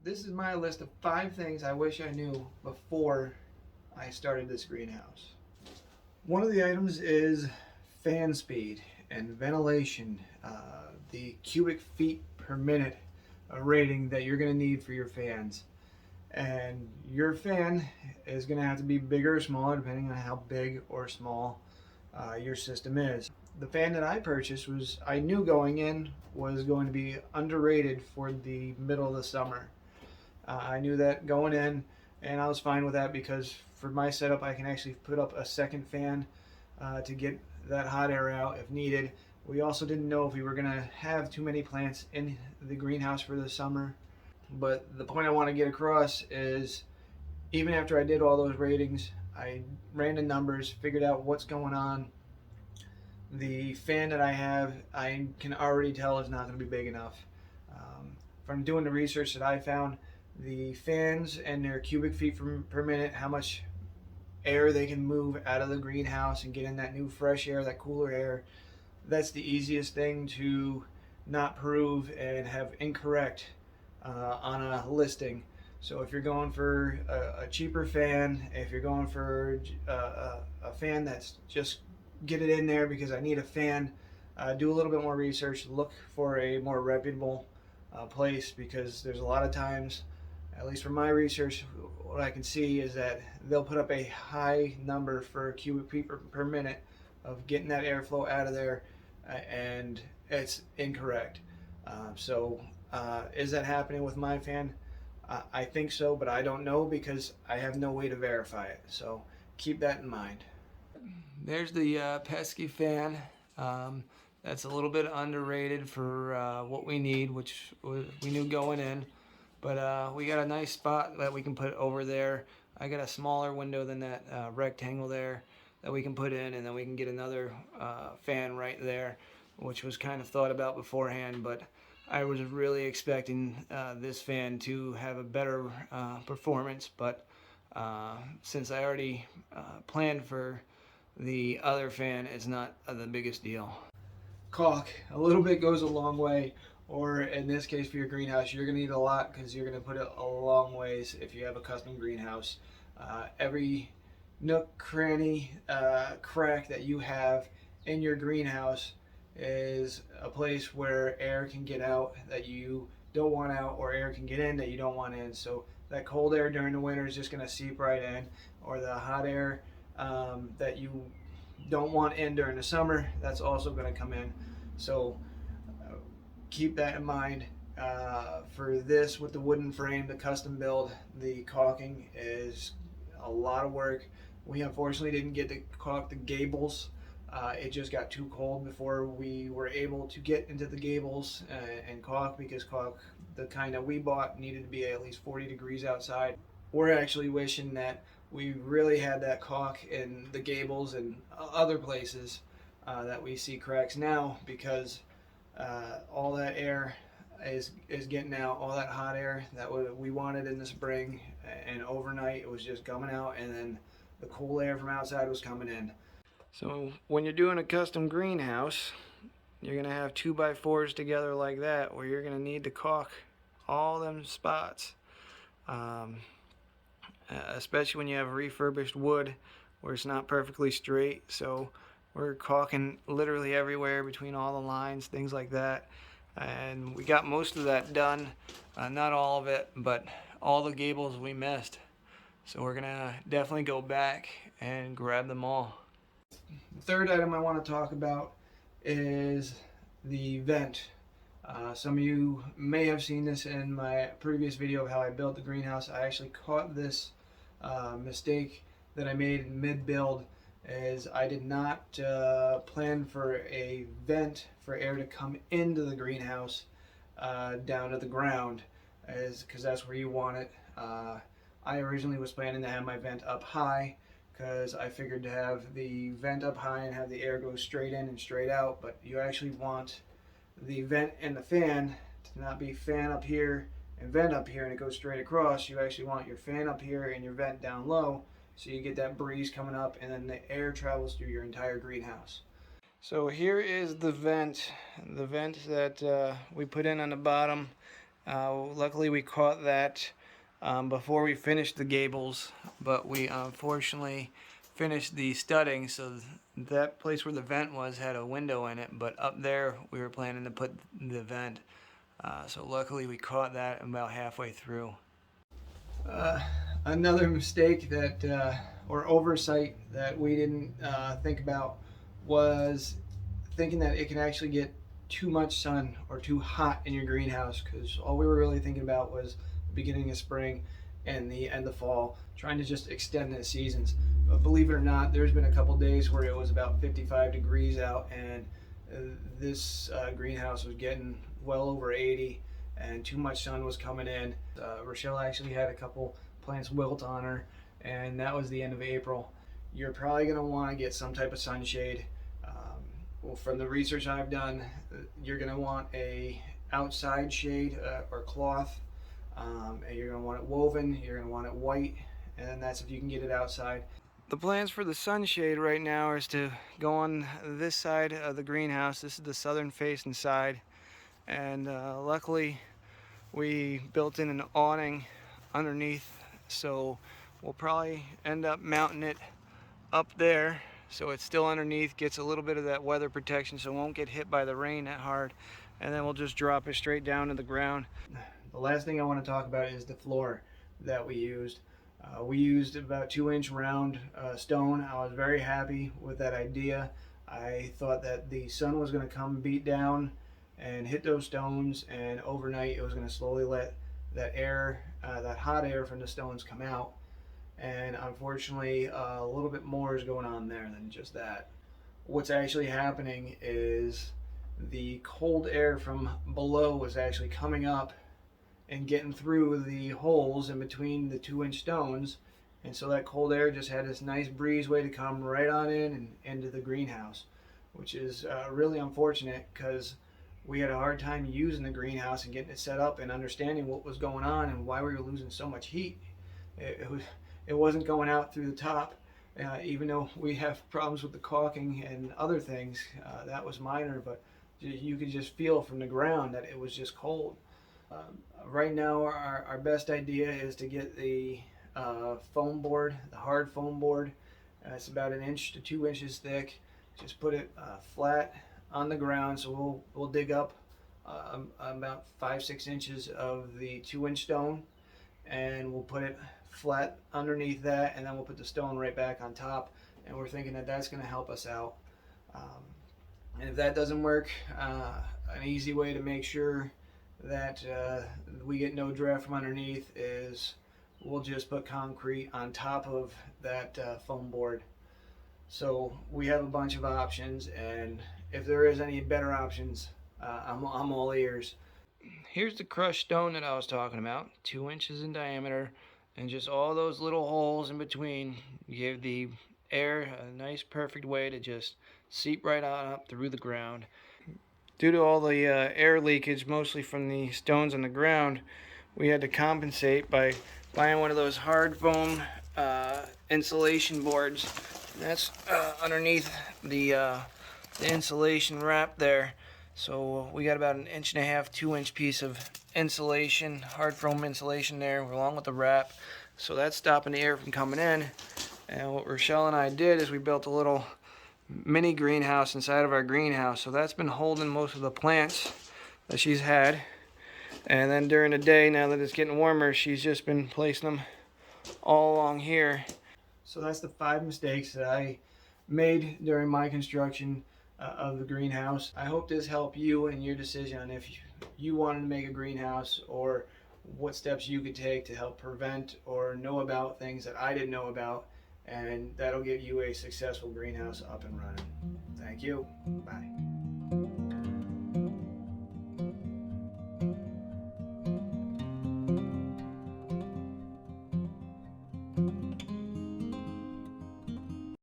This is my list of 5 things I wish I knew before I started this greenhouse. One of the items is fan speed and ventilation, the cubic feet per minute rating that you're going to need for your fans. And your fan is going to have to be bigger or smaller depending on how big or small your system is. The fan that I purchased I knew going in was going to be underrated for the middle of the summer. I knew that going in, and I was fine with that because for my setup I can actually put up a second fan to get that hot air out if needed. We also didn't know if we were going to have too many plants in the greenhouse for the summer. But the point I want to get across is even after I did all those ratings, I ran the numbers, figured out what's going on. The fan that I have, I can already tell is not going to be big enough. From doing the research that I found, the fans and their cubic feet per minute, how much air they can move out of the greenhouse and get in that new fresh air, that cooler air, that's the easiest thing to not prove and have incorrect on a listing. So if you're going for a cheaper fan, if you're going for a fan that's just get it in there because I need a fan, do a little bit more research, look for a more reputable place, because there's a lot of times, at least from my research, what I can see is that they'll put up a high number for cubic feet per minute of getting that airflow out of there, and it's incorrect. Is that happening with my fan? I think so, but I don't know because I have no way to verify it. So keep that in mind. There's the pesky fan. That's a little bit underrated for what we need, which we knew going in. But we got a nice spot that we can put over there. I got a smaller window than that rectangle there that we can put in, and then we can get another fan right there, which was kind of thought about beforehand. But I was really expecting this fan to have a better performance. But since I already planned for the other fan, it's not the biggest deal. Caulk, a little bit goes a long way, or in this case for your greenhouse, you're going to need a lot because you're going to put it a long ways if you have a custom greenhouse. Every nook, cranny, crack that you have in your greenhouse is a place where air can get out that you don't want out, or air can get in that you don't want in. So that cold air during the winter is just going to seep right in, or the hot air that you don't want in during the summer, that's also going to come in. So keep that in mind. For this, with the wooden frame, the custom build, the caulking is a lot of work. We unfortunately didn't get to caulk the gables. It just got too cold before we were able to get into the gables and caulk, because caulk, the kind that we bought, needed to be at least 40 degrees outside. We're actually wishing that we really had that caulk in the gables and other places that we see cracks now, because all that air is getting out, all that hot air that we wanted in the spring, and overnight it was just coming out, and then the cool air from outside was coming in. So when you're doing a custom greenhouse, you're gonna have 2x4s together like that, where you're gonna need to caulk all them spots. Especially when you have refurbished wood where it's not perfectly straight. So we're caulking literally everywhere between all the lines, things like that. And we got most of that done, not all of it, but all the gables we missed. So we're gonna definitely go back and grab them all. The third item I want to talk about is the vent. Some of you may have seen this in my previous video of how I built the greenhouse. I actually caught this mistake that I made in mid-build, is I did not plan for a vent for air to come into the greenhouse down to the ground, because that's where you want it. I originally was planning to have my vent up high, because I figured to have the vent up high and have the air go straight in and straight out, but you actually want the vent and the fan to not be fan up here and vent up here and it goes straight across. You actually want your fan up here and your vent down low, so you get that breeze coming up and then the air travels through your entire greenhouse. So here is the vent that we put in on the bottom. Luckily we caught that before we finished the gables, but we unfortunately finished the studding, so that place where the vent was had a window in it, but up there we were planning to put the vent. So luckily we caught that about halfway through. Another mistake that, or oversight that we didn't think about was thinking that it can actually get too much sun or too hot in your greenhouse, because all we were really thinking about was the beginning of spring and the end of fall, trying to just extend the seasons. But believe it or not, there's been a couple days where it was about 55 degrees out, and this greenhouse was getting well over 80, and too much sun was coming in. Rochelle actually had a couple plants wilt on her, and that was the end of April. You're probably going to want to get some type of sunshade. Well, from the research I've done, you're going to want a outside shade or cloth, and you're going to want it woven, you're going to want it white, and that's if you can get it outside. The plans for the sunshade right now is to go on this side of the greenhouse. This is the southern facing side, and luckily we built in an awning underneath, so we'll probably end up mounting it up there so it's still underneath, gets a little bit of that weather protection so it won't get hit by the rain that hard, and then we'll just drop it straight down to the ground. The last thing I want to talk about is the floor that we used. We used about 2-inch round stone. I was very happy with that idea. I thought that the sun was going to come beat down and hit those stones, and overnight it was going to slowly let that air, that hot air from the stones come out. And unfortunately, a little bit more is going on there than just that. What's actually happening is the cold air from below is actually coming up and getting through the holes in between the 2-inch stones, and so that cold air just had this nice breezeway to come right on in and into the greenhouse, which is really unfortunate, because we had a hard time using the greenhouse and getting it set up and understanding what was going on and why we were losing so much heat. It wasn't going out through the top, even though we have problems with the caulking and other things. That was minor, but you could just feel from the ground that it was just cold. Right now our best idea is to get the foam board, the hard foam board. It's about 1 inch to 2 inches thick. Just put it flat on the ground, so we'll dig up about 5-6 inches of the 2-inch stone, and we'll put it flat underneath that, and then we'll put the stone right back on top, and we're thinking that that's going to help us out. And if that doesn't work, an easy way to make sure that we get no draft from underneath is we'll just put concrete on top of that foam board. So we have a bunch of options, and if there is any better options, I'm all ears. Here's the crushed stone that I was talking about, 2 inches in diameter, and just all those little holes in between give the air a nice perfect way to just seep right on up through the ground. Due to all the air leakage, mostly from the stones on the ground, we had to compensate by buying one of those hard foam insulation boards. That's underneath the insulation wrap there. So we got about 1.5 inch, 2-inch piece of insulation, hard foam insulation there, along with the wrap. So that's stopping the air from coming in. And what Rochelle and I did is we built a little mini greenhouse inside of our greenhouse. So that's been holding most of the plants that she's had. And then during the day, now that it's getting warmer, she's just been placing them all along here. So that's the 5 mistakes that I made during my construction of the greenhouse. I hope this helped you in your decision on if you wanted to make a greenhouse, or what steps you could take to help prevent or know about things that I didn't know about, and that'll get you a successful greenhouse up and running. Thank you. Bye.